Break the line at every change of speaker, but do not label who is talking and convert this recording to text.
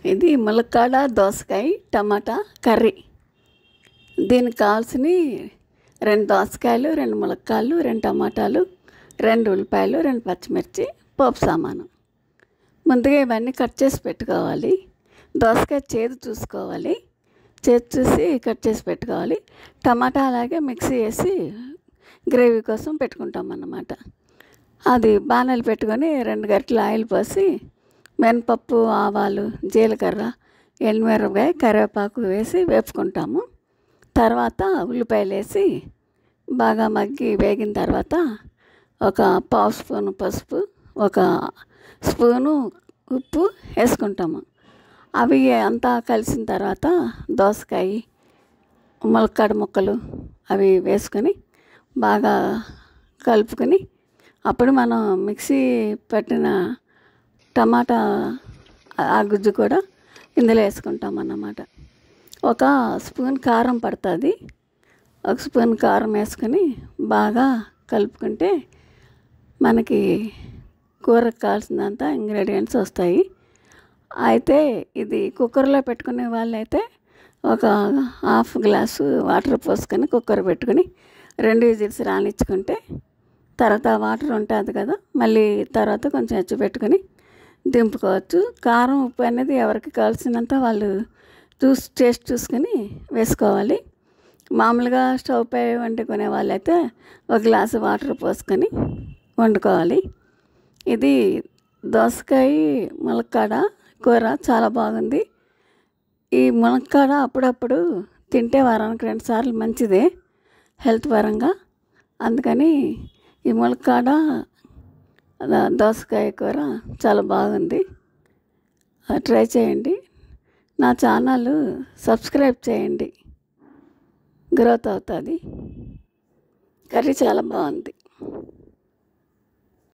ఇది ములక్కాడ దోసకాయ టమాటా కర్రీ. దీనికి కావాల్సినవి 2 దోసకాయలు, 2 ములక్కాడలు, 2 టమాటాలు, 2 ఉల్లిపాయలు, 2 పచ్చిమిర్చి, పోపు సామాను. ముందుగా ఇవన్నీ కట్ చేసి పెట్టుకోవాలి. దోసకాయ చేదు చూసుకోవాలి, చేదు చూసి కట్ చేసి పెట్టుకోవాలి. టమాటా అలాగే మిక్సీ వేసి గ్రేవీ కోసం పెట్టుకుంటాం అన్నమాట. అది బాణలు పెట్టుకొని 2 గరిటెలు ఆయిల్ పోసి మినపప్పు, ఆవాలు, జీలకర్ర, ఎండుమిరపకాయ, కరివేపాకు వేసి వేపుకుంటాము. తర్వాత ఉల్లిపాయలు వేసి బాగా వేగిన తర్వాత ఒక పావు స్పూను పసుపు, 1 స్పూను ఉప్పు వేసుకుంటాము. అవి అంతా కలిసిన తర్వాత దోసకాయ, ములక్కాడ ముక్కలు అవి వేసుకొని బాగా కలుపుకొని అప్పుడు మనం మిక్సీ పట్టిన టమాటా ఆ గుజ్జు కూడా ఇందులో వేసుకుంటాం అన్నమాట. 1 స్పూన్ కారం పడుతుంది. 1 స్పూన్ కారం వేసుకొని బాగా కలుపుకుంటే మనకి కూరకు కావాల్సినంత ఇంగ్రీడియంట్స్ వస్తాయి. అయితే ఇది కుక్కర్లో పెట్టుకునే వాళ్ళైతే 1/2 గ్లాసు వాటర్ పోసుకొని కుక్కర్ పెట్టుకుని 2 విజిల్స్ రానిచ్చుకుంటే తర్వాత వాటర్ ఉంటుంది కదా, మళ్ళీ తర్వాత కొంచెం హెచ్చు పెట్టుకొని దింపుకోవచ్చు. కారం ఉప్పు అనేది ఎవరికి కావాల్సినంత వాళ్ళు టేస్ట్ చూసుకొని వేసుకోవాలి. మామూలుగా స్టవ్ పై వండుకునే వాళ్ళైతే 1 గ్లాసు వాటర్ పోసుకొని వండుకోవాలి. ఇది దోసకాయ ములక్కాడ కూర చాలా బాగుంది. ఈ ములక్కాడ అప్పుడప్పుడు తింటే వారానికి 2 సార్లు మంచిదే హెల్త్ పరంగా. అందుకని ఈ ములక్కాడ దోసకాయ కూర చాలా బాగుంది. ట్రై చేయండి. నా ఛానల్ సబ్స్క్రైబ్ చేయండి, గ్రోత్ అవుతుంది. కర్రీ చాలా బాగుంది.